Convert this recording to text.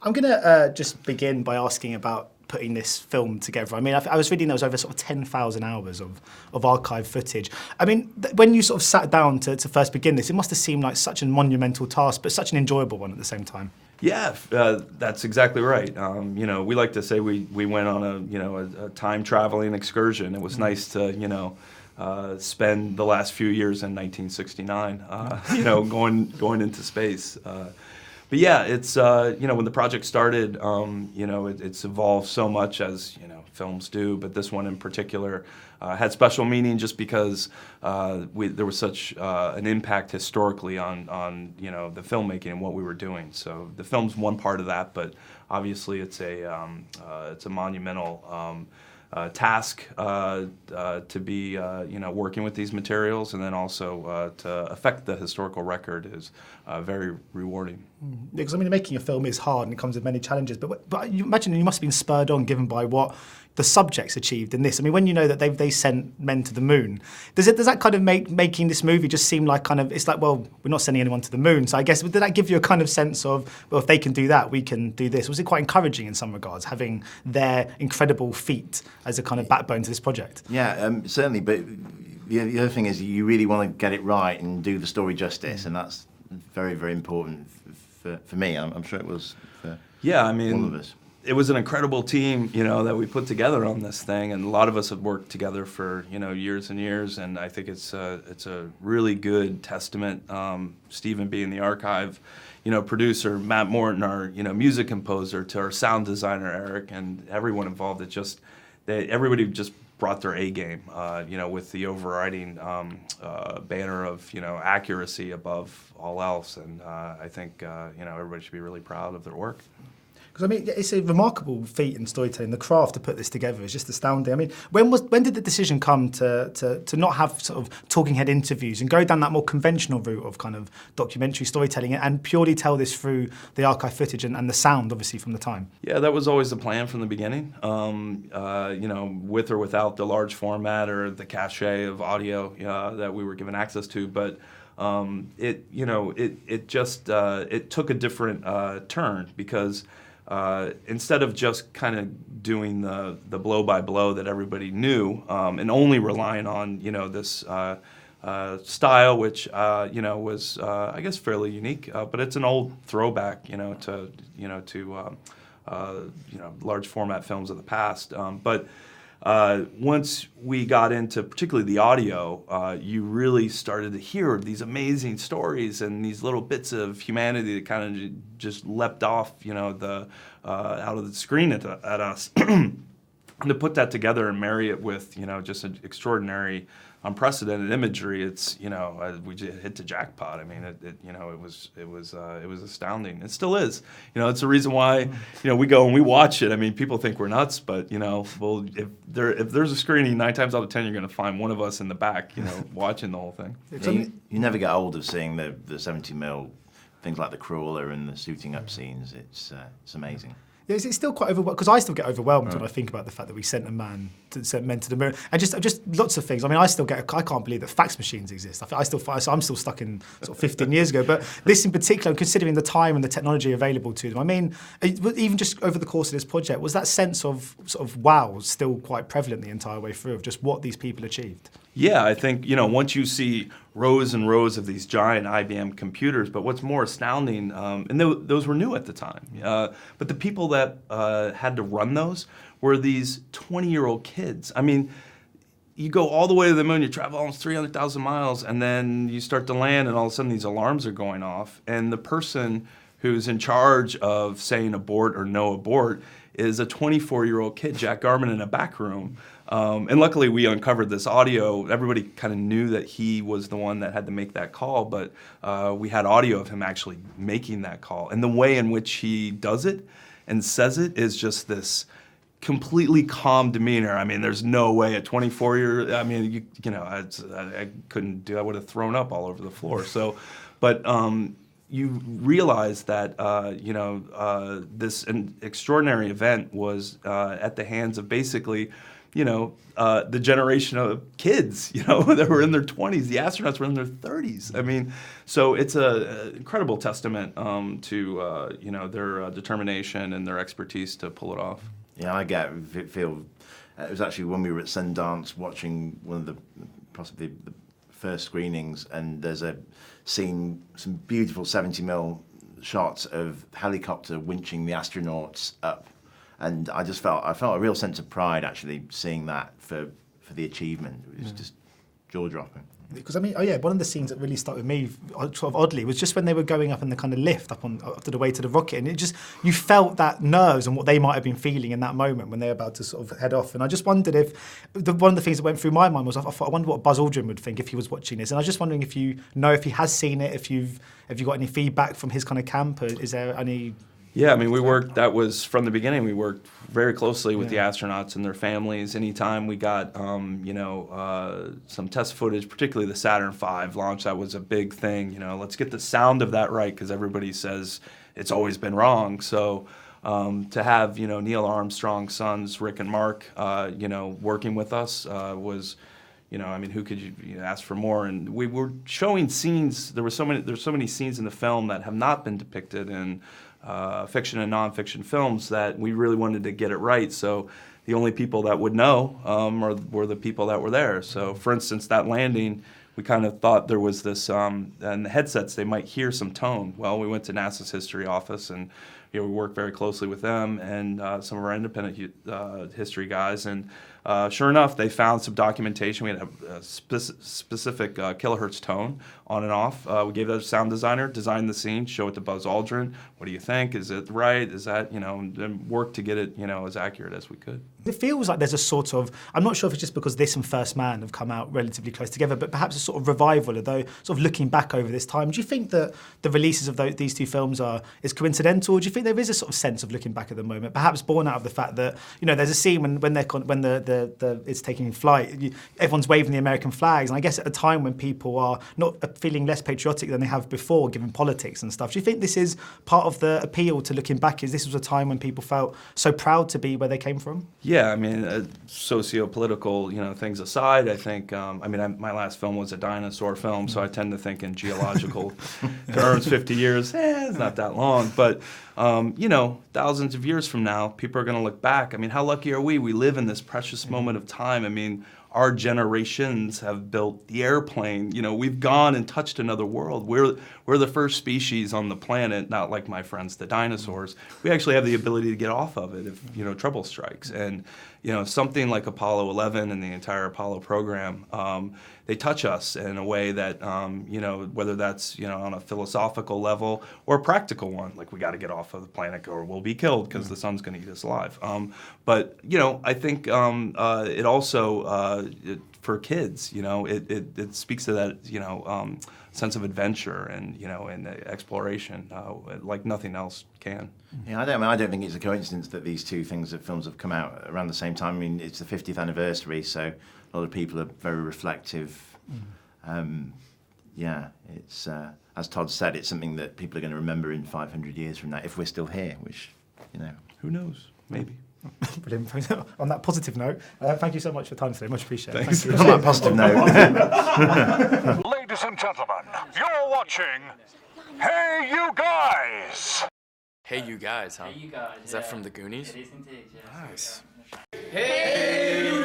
I'm going to just begin by asking about putting this film together. I mean, I was reading there was over sort of 10,000 hours of archive footage. I mean, when you sort of sat down to first begin this, it must have seemed like such a monumental task, but such an enjoyable one at the same time. Yeah, that's exactly right. You know, we like to say we went on a time traveling excursion. It was nice to spend the last few years in 1969, going into space. But yeah, it's when the project started, it's evolved so much as films do. But this one in particular had special meaning just because there was such an impact historically on the filmmaking and what we were doing. So the film's one part of that, but obviously it's a monumental task to be working with these materials, and then also to affect the historical record is very rewarding. Because I mean, making a film is hard and it comes with many challenges. But you imagine you must have been spurred on, given by what the subjects achieved in this. I mean, when you know that they sent men to the moon, does that kind of make making this movie just seem like it's like, well, we're not sending anyone to the moon. So I guess did that give you a kind of sense of, well, if they can do that, we can do this? Was it quite encouraging in some regards, having their incredible feat as a kind of backbone to this project? Yeah, certainly. But the other thing is you really want to get it right and do the story justice, and that's very, very important for me. I'm sure it was for all of us. It was an incredible team, that we put together on this thing, and a lot of us have worked together for, years and years, and I think it's a really good testament. Stephen being the archive, producer, Matt Morton, our, music composer, to our sound designer, Eric, and everyone involved. Everybody just brought their A game, with the overriding banner of, accuracy above all else, and I think, everybody should be really proud of their work. Because I mean, it's a remarkable feat in storytelling. The craft to put this together is just astounding. I mean, when did the decision come to not have sort of talking head interviews and go down that more conventional route of kind of documentary storytelling and purely tell this through the archive footage and the sound, obviously, from the time? Yeah, that was always the plan from the beginning. With or without the large format or the cachet of audio that we were given access to, but. It took a different turn because. Instead of just kind of doing the blow by blow that everybody knew and only relying on this style, which was I guess fairly unique, but it's an old throwback to large format films of the past. But once we got into particularly the audio, you really started to hear these amazing stories and these little bits of humanity that kind of just leapt off, out of the screen at us. And to put that together and marry it with, just an extraordinary, unprecedented imagery, it's, we just hit the jackpot. I mean, it was astounding. It still is. It's the reason why, we go and we watch it. I mean, people think we're nuts, but, well, if there's a screening, 9 times out of 10, you're going to find one of us in the back, watching the whole thing. Yeah, you never get old of seeing the 70mm, things like the crawler and the suiting up scenes. It's amazing. Yeah, it's still quite overwhelmed, because I still get overwhelmed when I think about the fact that we sent men to the moon, and just lots of things. I mean, I can't believe that fax machines exist. I'm still stuck in sort of 15 years ago. But this in particular, considering the time and the technology available to them, I mean, even just over the course of this project, was that sense of sort of wow still quite prevalent the entire way through of just what these people achieved? Yeah, I think, once you see rows and rows of these giant IBM computers, but what's more astounding, and those were new at the time, but the people that had to run those were these 20-year-old kids. I mean, you go all the way to the moon, you travel almost 300,000 miles, and then you start to land, and all of a sudden these alarms are going off, and the person who's in charge of saying abort or no abort is a 24-year-old kid, Jack Garman, in a back room. And luckily we uncovered this audio. Everybody kind of knew that he was the one that had to make that call, but we had audio of him actually making that call. And the way in which he does it and says it is just this completely calm demeanor. I mean, there's no way at 24 I mean, I couldn't do. I would have thrown up all over the floor. So, but you realize that this extraordinary event was at the hands of basically the generation of kids, that were in their 20s. The astronauts were in their 30s. I mean, so it's an incredible testament to, their determination and their expertise to pull it off. Yeah, I feel it was actually when we were at Sundance watching one of possibly the first screenings, and there's a scene, some beautiful 70mm shots of helicopter winching the astronauts up. And I felt a real sense of pride actually seeing that for the achievement. It was just jaw-dropping. Because one of the scenes that really stuck with me, sort of oddly, was just when they were going up in the kind of lift up to the way to the rocket, and you felt that nerves and what they might have been feeling in that moment when they were about to sort of head off. And I just wondered if one of the things that went through my mind was I wonder what Buzz Aldrin would think if he was watching this. And I was just wondering if if he has seen it, if you got any feedback from his kind of camp, or is there any? Yeah, I mean, that was from the beginning. We worked very closely with the astronauts and their families. Anytime we got, some test footage, particularly the Saturn V launch, that was a big thing. Let's get the sound of that right, because everybody says it's always been wrong. So to have, Neil Armstrong's sons, Rick and Mark, working with us was, who could you ask for more? And we were showing scenes. There's so many scenes in the film that have not been depicted in fiction and nonfiction films that we really wanted to get it right. So the only people that would know were the people that were there. So, for instance, that landing, we kind of thought there was this, and the headsets, they might hear some tone. Well, we went to NASA's history office, and we worked very closely with them and some of our independent history guys. And sure enough, they found some documentation. We had a specific kilohertz tone on and off. We gave that to a sound designer, designed the scene, show it to Buzz Aldrin. What do you think? Is it right? Is that, and work to get it, as accurate as we could. It feels like there's a sort of, I'm not sure if it's just because this and First Man have come out relatively close together, but perhaps a sort of revival of those, sort of looking back over this time. Do you think that the releases of these two films is coincidental? Or do you think there is a sort of sense of looking back at the moment, perhaps born out of the fact that, there's a scene when it's taking flight, everyone's waving the American flags, and I guess at a time when people are not feeling less patriotic than they have before, given politics and stuff. Do you think this is part of the appeal to looking back? Is this was a time when people felt so proud to be where they came from? Yeah, I mean, socio-political, things aside, I think, my last film was a dinosaur film, so I tend to think in geological terms. 50 years, it's not that long, but thousands of years from now, people are going to look back. I mean, how lucky are we? We live in this precious moment of time. I mean, our generations have built the airplane. We've gone and touched another world. We're the first species on the planet, not like my friends, the dinosaurs. We actually have the ability to get off of it if, trouble strikes. And, something like Apollo 11 and the entire Apollo program, they touch us in a way that, whether that's, on a philosophical level or a practical one, like we got to get off of the planet or we'll be killed because the sun's going to eat us alive. But, I think it also, for kids, it speaks to that, sense of adventure and, and exploration like nothing else can. Yeah, I don't think it's a coincidence that these two films have come out around the same time. I mean, it's the 50th anniversary, so a lot of people are very reflective. It's as Todd said, it's something that people are going to remember in 500 years from now, if we're still here, which, who knows? Maybe. Brilliant. On that positive note, thank you so much for your time today. Much appreciated. Thanks. On that positive note. Ladies and gentlemen, you're watching Hey You Guys! Hey You Guys, huh? Hey, you guys. Is that from the Goonies? It is indeed, yes. Nice. Hey, you